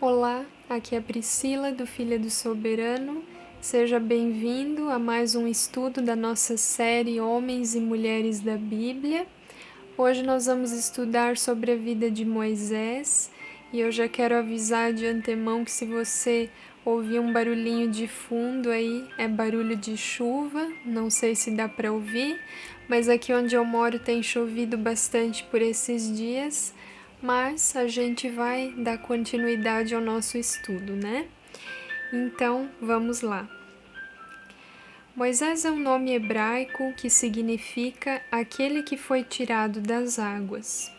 Olá, aqui é a Priscila do Filha do Soberano. Seja bem-vindo a mais um estudo da nossa série Homens e Mulheres da Bíblia. Hoje nós vamos estudar sobre a vida de Moisés e eu já quero avisar de antemão que se você ouvir um barulhinho de fundo aí, é barulho de chuva, não sei se dá para ouvir, mas aqui onde eu moro tem chovido bastante por esses dias. Mas a gente vai dar continuidade ao nosso estudo, né? Então, vamos lá. Moisés é um nome hebraico que significa aquele que foi tirado das águas.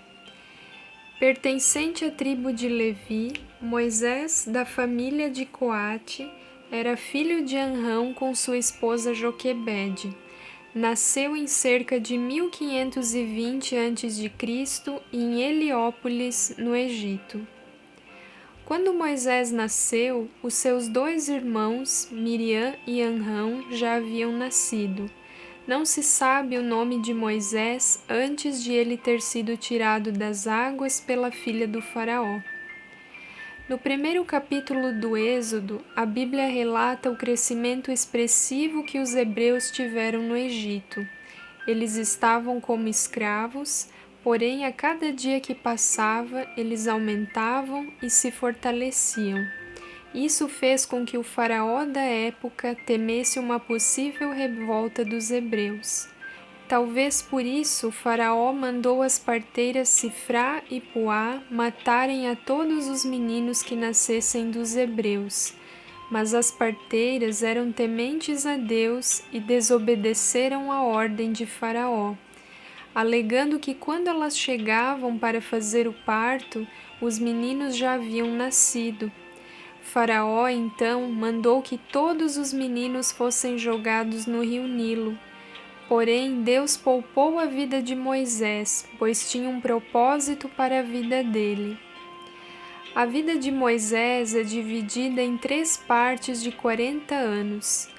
Pertencente à tribo de Levi, Moisés, da família de Coate, era filho de Anrão com sua esposa Joquebede. Nasceu em cerca de 1520 a.C. em Heliópolis, no Egito. Quando Moisés nasceu, os seus dois irmãos, Miriam e Arão, já haviam nascido. Não se sabe o nome de Moisés antes de ele ter sido tirado das águas pela filha do faraó. No primeiro capítulo do Êxodo, a Bíblia relata o crescimento expressivo que os hebreus tiveram no Egito. Eles estavam como escravos, porém a cada dia que passava, eles aumentavam e se fortaleciam. Isso fez com que o faraó da época temesse uma possível revolta dos hebreus. Talvez por isso o faraó mandou as parteiras Sifrá e Puá matarem a todos os meninos que nascessem dos hebreus. Mas as parteiras eram tementes a Deus e desobedeceram a ordem de Faraó, alegando que quando elas chegavam para fazer o parto, os meninos já haviam nascido. Faraó então mandou que todos os meninos fossem jogados no rio Nilo. Porém, Deus poupou a vida de Moisés, pois tinha um propósito para a vida dele. A vida de Moisés é dividida em 3 partes de 40 anos.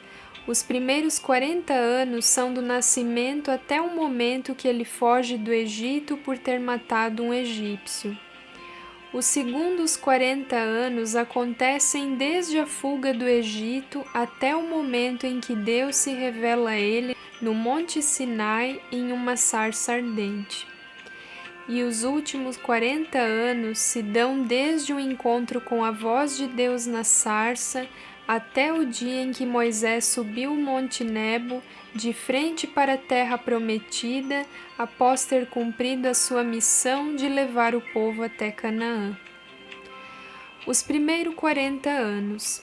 Os primeiros 40 anos são do nascimento até o momento que ele foge do Egito por ter matado um egípcio. Os segundos 40 anos acontecem desde a fuga do Egito até o momento em que Deus se revela a ele no Monte Sinai em uma sarça ardente. E os últimos 40 anos se dão desde o encontro com a voz de Deus na sarça até o dia em que Moisés subiu o Monte Nebo de frente para a terra prometida, após ter cumprido a sua missão de levar o povo até Canaã. Os primeiros 40 anos.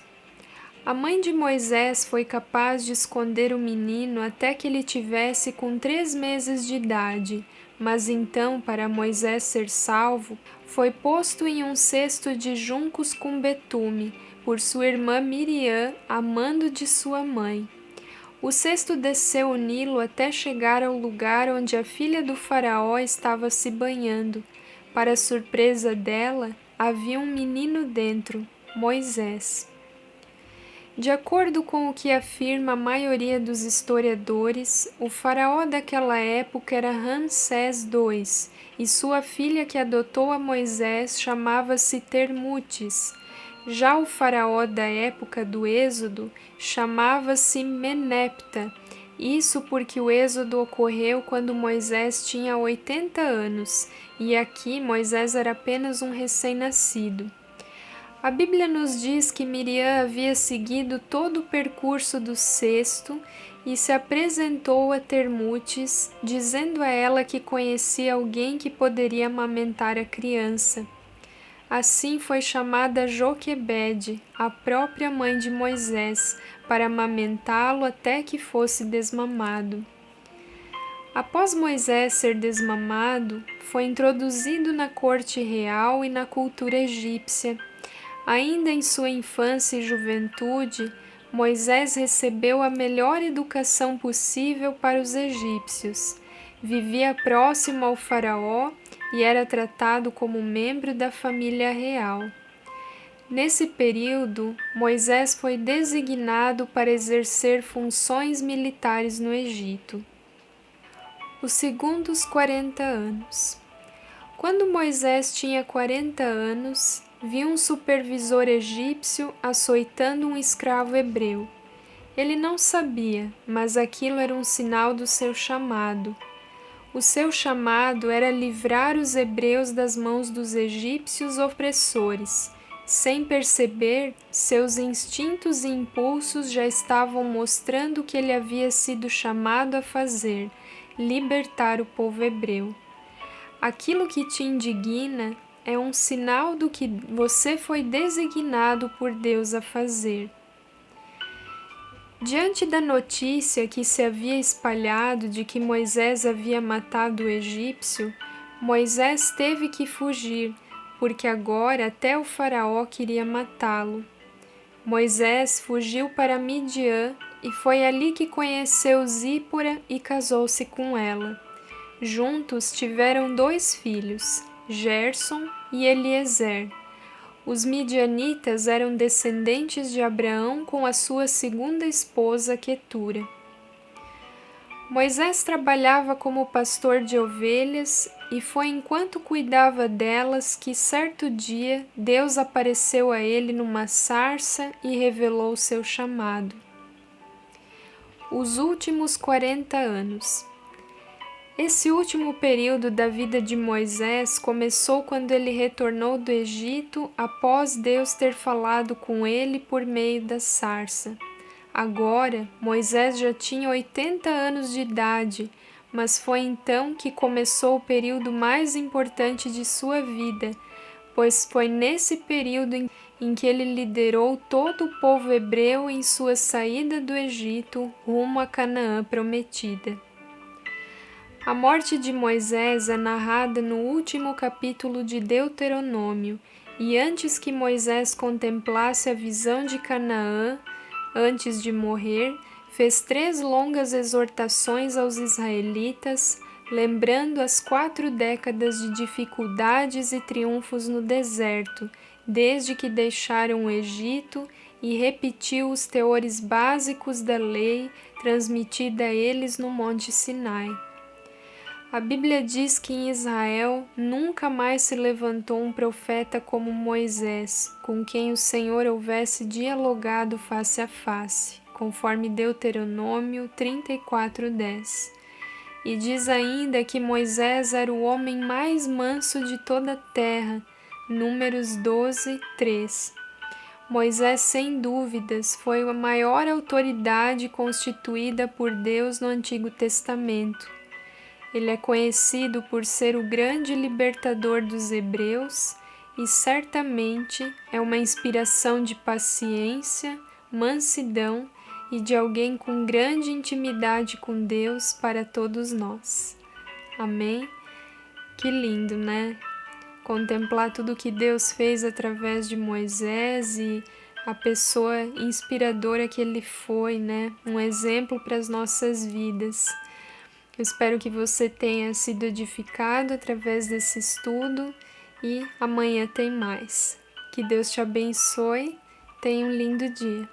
A mãe de Moisés foi capaz de esconder o menino até que ele tivesse com 3 meses de idade, mas então, para Moisés ser salvo, foi posto em um cesto de juncos com betume, por sua irmã Miriam, a mando de sua mãe. O cesto desceu o Nilo até chegar ao lugar onde a filha do faraó estava se banhando. Para surpresa dela, havia um menino dentro, Moisés. De acordo com o que afirma a maioria dos historiadores, o faraó daquela época era Ramsés II, e sua filha que adotou a Moisés chamava-se Termutes. Já o faraó da época do Êxodo chamava-se Menepta, isso porque o êxodo ocorreu quando Moisés tinha 80 anos, e aqui Moisés era apenas um recém-nascido. A Bíblia nos diz que Miriam havia seguido todo o percurso do cesto e se apresentou a Termutes, dizendo a ela que conhecia alguém que poderia amamentar a criança. Assim foi chamada Joquebede, a própria mãe de Moisés, para amamentá-lo até que fosse desmamado. Após Moisés ser desmamado, foi introduzido na corte real e na cultura egípcia. Ainda em sua infância e juventude, Moisés recebeu a melhor educação possível para os egípcios. Vivia próximo ao faraó e era tratado como membro da família real. Nesse período, Moisés foi designado para exercer funções militares no Egito. Os segundos 40 anos. Quando Moisés tinha 40 anos, viu um supervisor egípcio açoitando um escravo hebreu. Ele não sabia, mas aquilo era um sinal do seu chamado. O seu chamado era livrar os hebreus das mãos dos egípcios opressores. Sem perceber, seus instintos e impulsos já estavam mostrando o que ele havia sido chamado a fazer: libertar o povo hebreu. Aquilo que te indigna é um sinal do que você foi designado por Deus a fazer. Diante da notícia que se havia espalhado de que Moisés havia matado o egípcio, Moisés teve que fugir, porque agora até o faraó queria matá-lo. Moisés fugiu para Midian e foi ali que conheceu Zípora e casou-se com ela. Juntos tiveram 2 filhos, Gerson e Eliezer. Os midianitas eram descendentes de Abraão com a sua segunda esposa, Quetura. Moisés trabalhava como pastor de ovelhas e foi enquanto cuidava delas que certo dia Deus apareceu a ele numa sarça e revelou seu chamado. Os últimos 40 anos. Esse último período da vida de Moisés começou quando ele retornou do Egito após Deus ter falado com ele por meio da sarça. Agora, Moisés já tinha 80 anos de idade, mas foi então que começou o período mais importante de sua vida, pois foi nesse período em que ele liderou todo o povo hebreu em sua saída do Egito rumo a Canaã prometida. A morte de Moisés é narrada no último capítulo de Deuteronômio, e antes que Moisés contemplasse a visão de Canaã, antes de morrer, fez 3 longas exortações aos israelitas, lembrando as 4 décadas de dificuldades e triunfos no deserto, desde que deixaram o Egito, e repetiu os teores básicos da lei transmitida a eles no Monte Sinai. A Bíblia diz que em Israel nunca mais se levantou um profeta como Moisés, com quem o Senhor houvesse dialogado face a face, conforme Deuteronômio 34:10. E diz ainda que Moisés era o homem mais manso de toda a terra, Números 12:3. Moisés, sem dúvidas, foi a maior autoridade constituída por Deus no Antigo Testamento. Ele é conhecido por ser o grande libertador dos hebreus e certamente é uma inspiração de paciência, mansidão e de alguém com grande intimidade com Deus para todos nós. Amém? Que lindo, né? Contemplar tudo que Deus fez através de Moisés e a pessoa inspiradora que ele foi, né? Um exemplo para as nossas vidas. Eu espero que você tenha sido edificado através desse estudo e amanhã tem mais. Que Deus te abençoe. Tenha um lindo dia.